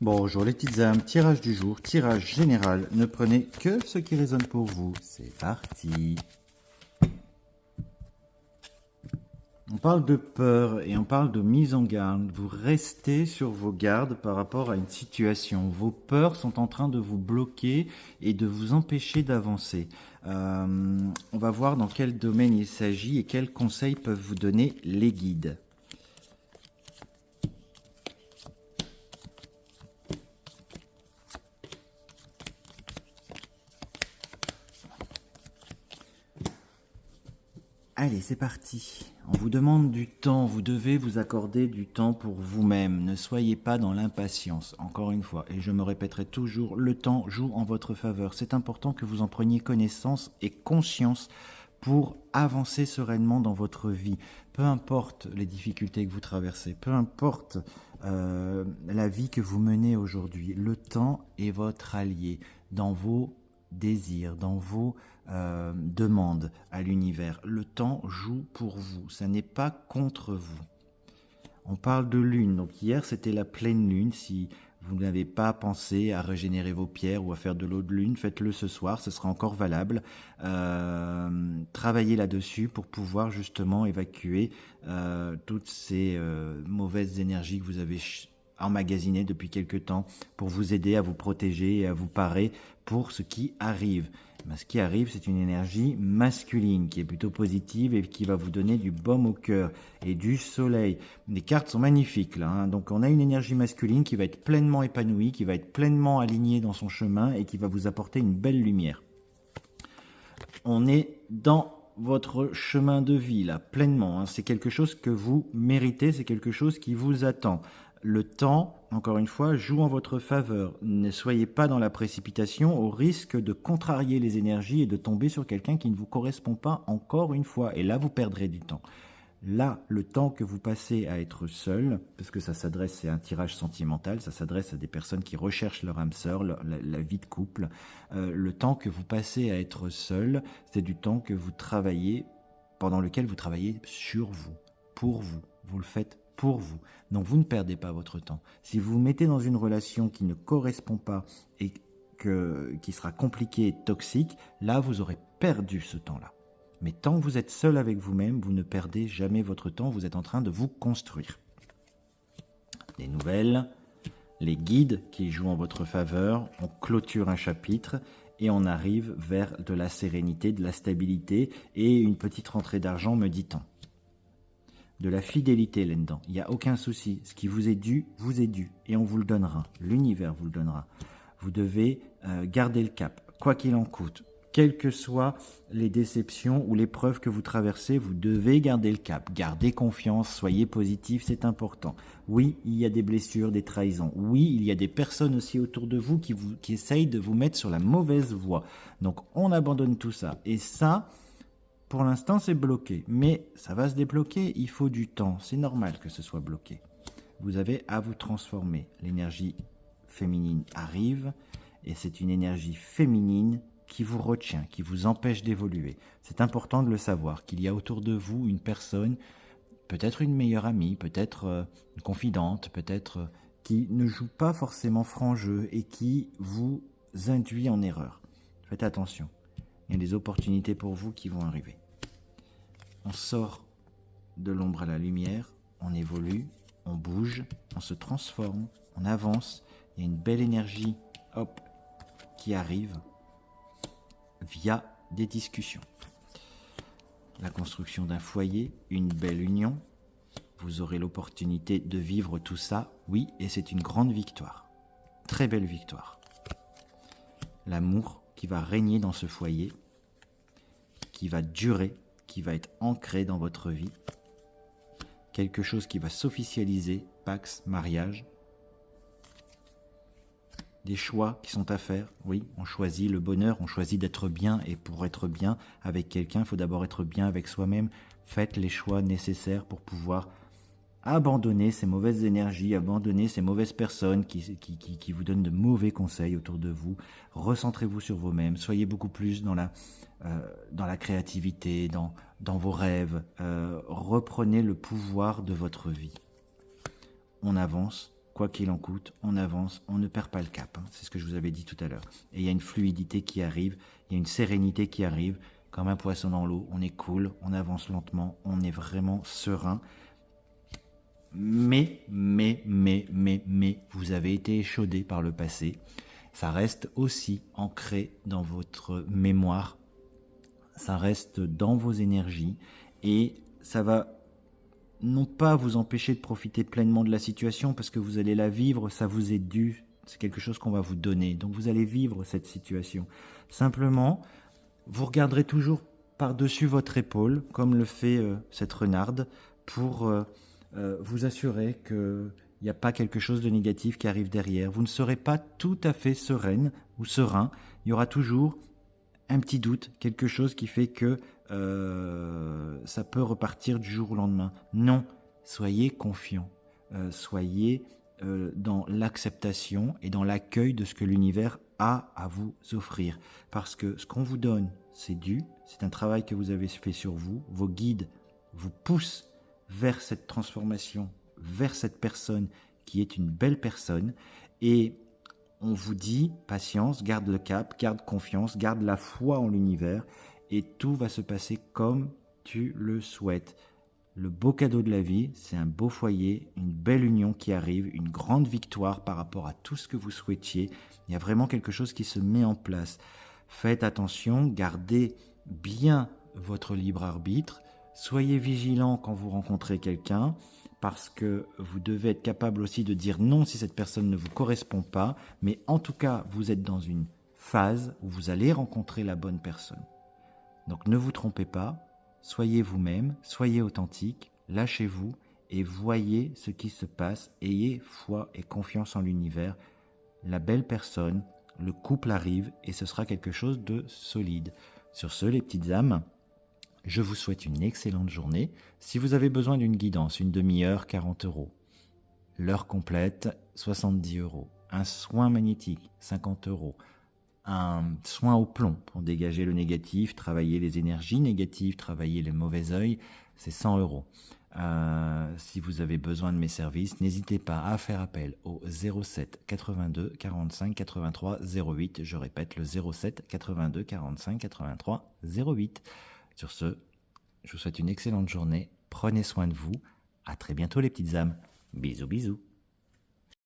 Bonjour les petites âmes, tirage du jour, tirage général. Ne prenez que ce qui résonne pour vous. C'est parti. On parle de peur et on parle de mise en garde. Vous restez sur vos gardes par rapport à une situation. Vos peurs sont en train de vous bloquer et de vous empêcher d'avancer. On va voir dans quel domaine il s'agit et quels conseils peuvent vous donner les guides. Allez, c'est parti. On vous demande du temps, vous devez vous accorder du temps pour vous-même. Ne soyez pas dans l'impatience, encore une fois. Et je me répéterai toujours, le temps joue en votre faveur. C'est important que vous en preniez connaissance et conscience pour avancer sereinement dans votre vie. Peu importe les difficultés que vous traversez, peu importe la vie que vous menez aujourd'hui, le temps est votre allié dans vos désirs, dans vos demandes à l'univers. Le temps joue pour vous, ça n'est pas contre vous. On parle de lune, donc hier c'était la pleine lune. Si vous n'avez pas pensé à régénérer vos pierres ou à faire de l'eau de lune, faites-le ce soir, ce sera encore valable. Travaillez là-dessus pour pouvoir justement évacuer toutes ces mauvaises énergies que vous avez emmagasinées depuis quelque temps pour vous aider à vous protéger et à vous parer pour ce qui arrive. Ce qui arrive, c'est une énergie masculine qui est plutôt positive et qui va vous donner du baume au cœur et du soleil. Les cartes sont magnifiques là, hein. Donc on a une énergie masculine qui va être pleinement épanouie, qui va être pleinement alignée dans son chemin et qui va vous apporter une belle lumière. On est dans votre chemin de vie là, pleinement, hein. C'est quelque chose que vous méritez, c'est quelque chose qui vous attend. Le temps, encore une fois, joue en votre faveur. Ne soyez pas dans la précipitation au risque de contrarier les énergies et de tomber sur quelqu'un qui ne vous correspond pas encore une fois. Et là, vous perdrez du temps. Là, le temps que vous passez à être seul, parce que ça s'adresse, c'est un tirage sentimental, ça s'adresse à des personnes qui recherchent leur âme sœur, la vie de couple. Le temps que vous passez à être seul, c'est du temps que vous travaillez, pendant lequel vous travaillez sur vous, pour vous. Vous le faites pour vous. Donc vous ne perdez pas votre temps. Si vous vous mettez dans une relation qui ne correspond pas et qui sera compliquée et toxique, là vous aurez perdu ce temps-là. Mais tant que vous êtes seul avec vous-même, vous ne perdez jamais votre temps, vous êtes en train de vous construire. Les nouvelles, les guides qui jouent en votre faveur, on clôture un chapitre et on arrive vers de la sérénité, de la stabilité et une petite rentrée d'argent, me dit-on. De la fidélité là-dedans, il n'y a aucun souci. Ce qui vous est dû et on vous le donnera. L'univers vous le donnera. Vous devez garder le cap, quoi qu'il en coûte. Quelles que soient les déceptions ou les preuves que vous traversez, vous devez garder le cap. Gardez confiance, soyez positif, c'est important. Oui, il y a des blessures, des trahisons. Oui, il y a des personnes aussi autour de vous qui essayent de vous mettre sur la mauvaise voie. Donc on abandonne tout ça. Et ça, pour l'instant, c'est bloqué. Mais ça va se débloquer, il faut du temps. C'est normal que ce soit bloqué. Vous avez à vous transformer. L'énergie féminine arrive et c'est une énergie féminine qui vous retient, qui vous empêche d'évoluer. C'est important de le savoir, qu'il y a autour de vous une personne, peut-être une meilleure amie, peut-être une confidente, peut-être qui ne joue pas forcément franc jeu et qui vous induit en erreur. Faites attention, il y a des opportunités pour vous qui vont arriver. On sort de l'ombre à la lumière, on évolue, on bouge, on se transforme, on avance, il y a une belle énergie, hop, qui arrive via des discussions. La construction d'un foyer, une belle union, vous aurez l'opportunité de vivre tout ça, oui, et c'est une grande victoire, très belle victoire. L'amour qui va régner dans ce foyer, qui va durer, qui va être ancré dans votre vie, quelque chose qui va s'officialiser, Pax, mariage, des choix qui sont à faire. Oui, on choisit le bonheur, on choisit d'être bien et pour être bien avec quelqu'un, il faut d'abord être bien avec soi-même. Faites les choix nécessaires pour pouvoir abandonner ces mauvaises énergies, abandonner ces mauvaises personnes qui vous donnent de mauvais conseils autour de vous. Recentrez-vous sur vous-même, soyez beaucoup plus dans la créativité, dans vos rêves. Reprenez le pouvoir de votre vie. On avance, quoi qu'il en coûte, on avance, on ne perd pas le cap. C'est ce que je vous avais dit tout à l'heure. Et il y a une fluidité qui arrive, il y a une sérénité qui arrive, comme un poisson dans l'eau. On est cool, on avance lentement, on est vraiment serein. Mais, vous avez été échaudé par le passé. Ça reste aussi ancré dans votre mémoire. Ça reste dans vos énergies. Et ça va non pas vous empêcher de profiter pleinement de la situation parce que vous allez la vivre, ça vous est dû. C'est quelque chose qu'on va vous donner. Donc vous allez vivre cette situation. Simplement, vous regarderez toujours par-dessus votre épaule, comme le fait cette renarde, pour vous assurer qu'il n'y a pas quelque chose de négatif qui arrive derrière. Vous ne serez pas tout à fait sereine ou serein. Il y aura toujours un petit doute, quelque chose qui fait que ça peut repartir du jour au lendemain. Non, soyez confiant. Soyez dans l'acceptation et dans l'accueil de ce que l'univers a à vous offrir. Parce que ce qu'on vous donne, c'est dû, c'est un travail que vous avez fait sur vous. Vos guides vous poussent vers cette transformation, vers cette personne qui est une belle personne. Et on vous dit, patience, garde le cap, garde confiance, garde la foi en l'univers et tout va se passer comme tu le souhaites. Le beau cadeau de la vie, c'est un beau foyer, une belle union qui arrive, une grande victoire par rapport à tout ce que vous souhaitiez. Il y a vraiment quelque chose qui se met en place. Faites attention, gardez bien votre libre arbitre. Soyez vigilant quand vous rencontrez quelqu'un parce que vous devez être capable aussi de dire non si cette personne ne vous correspond pas. Mais en tout cas, vous êtes dans une phase où vous allez rencontrer la bonne personne. Donc ne vous trompez pas, soyez vous-même, soyez authentique, lâchez-vous et voyez ce qui se passe. Ayez foi et confiance en l'univers. La belle personne, le couple arrive et ce sera quelque chose de solide. Sur ce, les petites âmes, je vous souhaite une excellente journée. Si vous avez besoin d'une guidance, une demi-heure, 40 €. L'heure complète, 70 €. Un soin magnétique, 50 €. Un soin au plomb pour dégager le négatif, travailler les énergies négatives, travailler les mauvais œils, c'est 100 €. Si vous avez besoin de mes services, n'hésitez pas à faire appel au 07 82 45 83 08. Je répète, le 07 82 45 83 08. Sur ce, je vous souhaite une excellente journée. Prenez soin de vous. À très bientôt les petites âmes. Bisous, bisous.